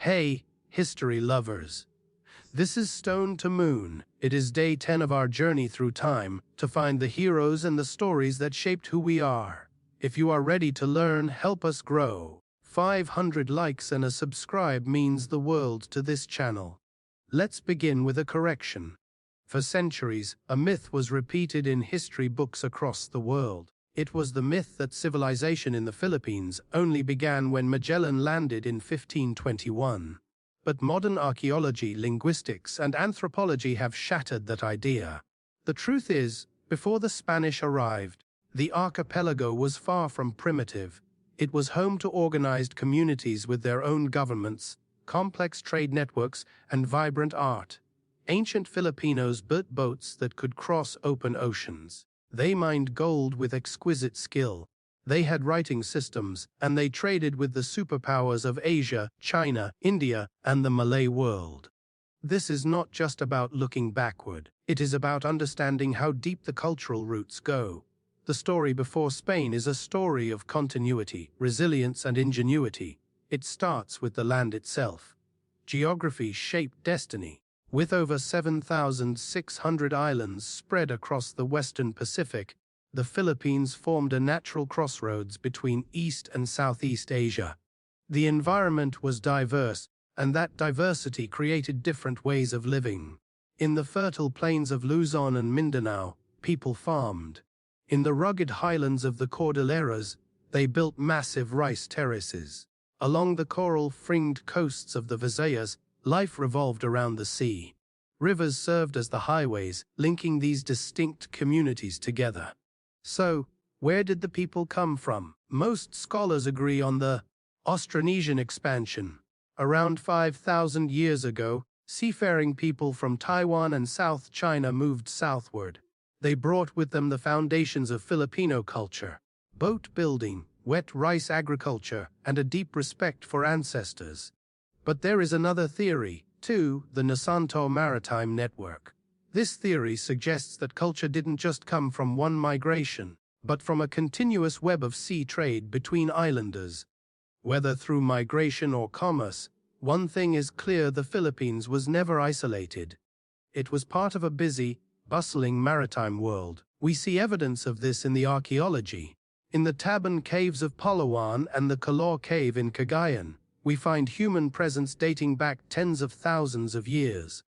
Hey, history lovers. This is Stone to Moon. It is day 10 of our journey through time to find the heroes and the stories that shaped who we are. If you are ready to learn, help us grow. 500 likes and a subscribe means the world to this channel. Let's begin with a correction. For centuries, a myth was repeated in history books across the world. It was the myth that civilization in the Philippines only began when Magellan landed in 1521. But modern archaeology, linguistics, and anthropology have shattered that idea. The truth is, before the Spanish arrived, the archipelago was far from primitive. It was home to organized communities with their own governments, complex trade networks, and vibrant art. Ancient Filipinos built boats that could cross open oceans. They mined gold with exquisite skill. They had writing systems, and they traded with the superpowers of Asia, China, India, and the Malay world. This is not just about looking backward. It is about understanding how deep the cultural roots go. The story before Spain is a story of continuity, resilience, and ingenuity. It starts with the land itself. Geography shaped destiny. With over 7,600 islands spread across the western Pacific, the Philippines formed a natural crossroads between East and Southeast Asia. The environment was diverse, and that diversity created different ways of living. In the fertile plains of Luzon and Mindanao, people farmed. In the rugged highlands of the Cordilleras, they built massive rice terraces. Along the coral-fringed coasts of the Visayas, life revolved around the sea. Rivers served as the highways, linking these distinct communities together. So, where did the people come from? Most scholars agree on the Austronesian expansion. Around 5,000 years ago, seafaring people from Taiwan and South China moved southward. They brought with them the foundations of Filipino culture: boat building, wet rice agriculture, and a deep respect for ancestors. But there is another theory, too, the Nasanto Maritime Network. This theory suggests that culture didn't just come from one migration, but from a continuous web of sea trade between islanders. Whether through migration or commerce, one thing is clear: the Philippines was never isolated. It was part of a busy, bustling maritime world. We see evidence of this in the archaeology. In the Taban caves of Palawan and the Calor cave in Cagayan, we find human presence dating back tens of thousands of years.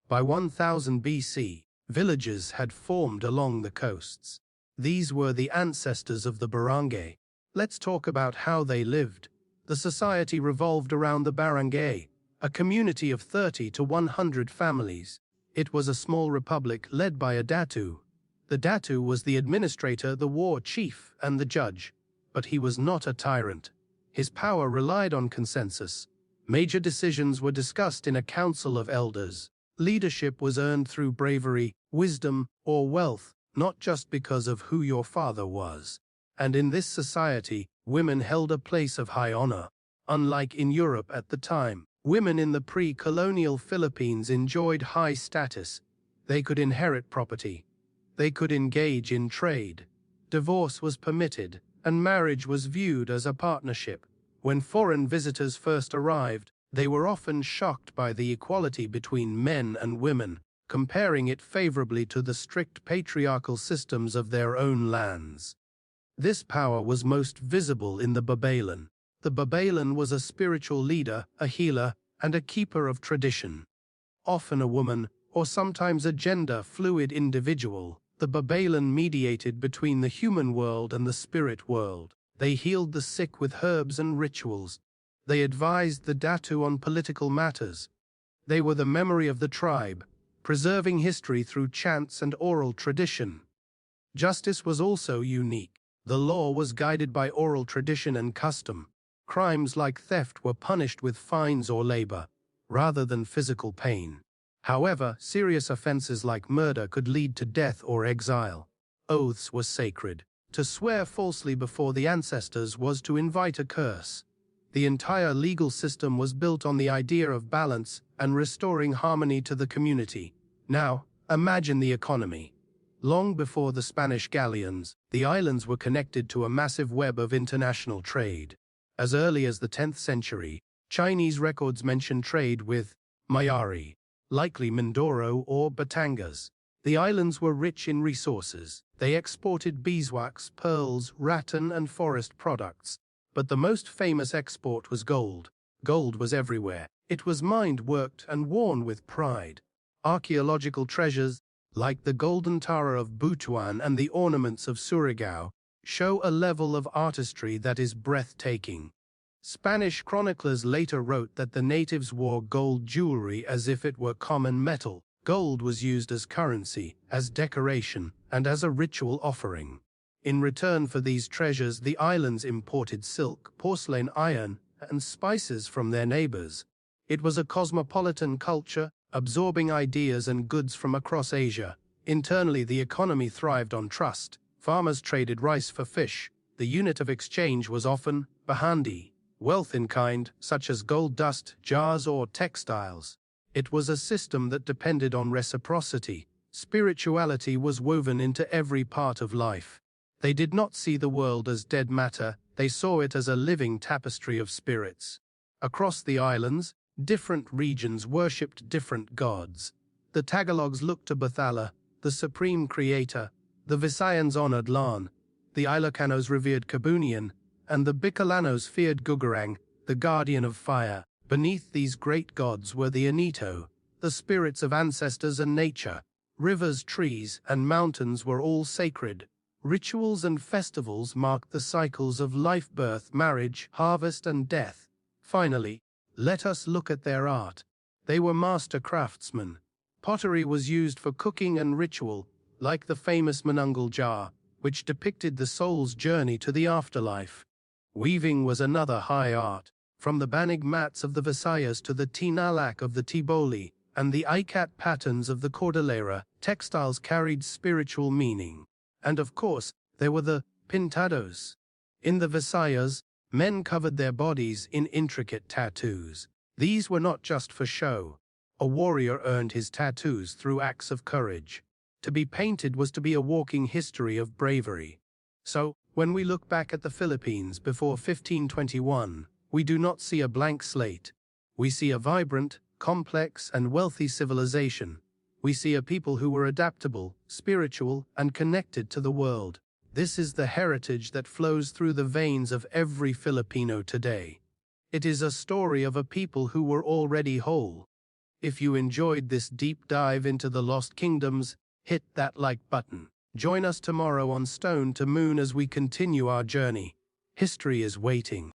By 1000 BC, villages had formed along the coasts. These were the ancestors of the Barangay. Let's talk about how they lived. The society revolved around the Barangay, a community of 30 to 100 families. It was a small republic led by a Datu. The Datu was the administrator, the war chief, and the judge. But he was not a tyrant. His power relied on consensus. Major decisions were discussed in a council of elders. Leadership was earned through bravery, wisdom, or wealth, not just because of who your father was. And in this society, women held a place of high honor. Unlike in Europe at the time, women in the pre-colonial Philippines enjoyed high status. They could inherit property. They could engage in trade. Divorce was permitted, and marriage was viewed as a partnership. When foreign visitors first arrived, they were often shocked by the equality between men and women, comparing it favorably to the strict patriarchal systems of their own lands. This power was most visible in the Babaylan. The Babaylan was a spiritual leader, a healer, and a keeper of tradition. Often a woman, or sometimes a gender-fluid individual, the Babaylan mediated between the human world and the spirit world. They healed the sick with herbs and rituals. They advised the Datu on political matters. They were the memory of the tribe, preserving history through chants and oral tradition. Justice was also unique. The law was guided by oral tradition and custom. Crimes like theft were punished with fines or labor, rather than physical pain. However, serious offenses like murder could lead to death or exile. Oaths were sacred. To swear falsely before the ancestors was to invite a curse. The entire legal system was built on the idea of balance and restoring harmony to the community. Now, imagine the economy. Long before the Spanish galleons, the islands were connected to a massive web of international trade. As early as the 10th century, Chinese records mention trade with Mayari, likely Mindoro or Batangas. The islands were rich in resources. They exported beeswax, pearls, rattan and forest products. But the most famous export was gold. Gold was everywhere. It was mined, worked, and worn with pride. Archaeological treasures, like the Golden Tower of Butuan and the ornaments of Surigao, show a level of artistry that is breathtaking. Spanish chroniclers later wrote that the natives wore gold jewelry as if it were common metal. Gold was used as currency, as decoration, and as a ritual offering. In return for these treasures, the islands imported silk, porcelain, iron, and spices from their neighbors. It was a cosmopolitan culture, absorbing ideas and goods from across Asia. Internally, the economy thrived on trust. Farmers traded rice for fish. The unit of exchange was often bahandi, wealth in kind, such as gold dust, jars, or textiles. It was a system that depended on reciprocity. Spirituality was woven into every part of life. They did not see the world as dead matter, they saw it as a living tapestry of spirits. Across the islands, different regions worshipped different gods. The Tagalogs looked to Bathala, the supreme creator. The Visayans honored Lan. The Ilocanos revered Kabunian, and the Bicolanos feared Gugarang, the guardian of fire. Beneath these great gods were the Anito, the spirits of ancestors and nature. Rivers, trees, and mountains were all sacred. Rituals and festivals marked the cycles of life, birth, marriage, harvest, and death. Finally, let us look at their art. They were master craftsmen. Pottery was used for cooking and ritual, like the famous Manungal jar, which depicted the soul's journey to the afterlife. Weaving was another high art. From the banig mats of the Visayas to the tinalak of the Tiboli and the ikat patterns of the Cordillera, textiles carried spiritual meaning. And of course, there were the Pintados. In the Visayas, men covered their bodies in intricate tattoos. These were not just for show. A warrior earned his tattoos through acts of courage. To be painted was to be a walking history of bravery. So, when we look back at the Philippines before 1521, we do not see a blank slate. We see a vibrant, complex, and wealthy civilization. We see a people who were adaptable, spiritual, and connected to the world. This is the heritage that flows through the veins of every Filipino today. It is a story of a people who were already whole. If you enjoyed this deep dive into the Lost Kingdoms, hit that like button. Join us tomorrow on Stone to Moon as we continue our journey. History is waiting.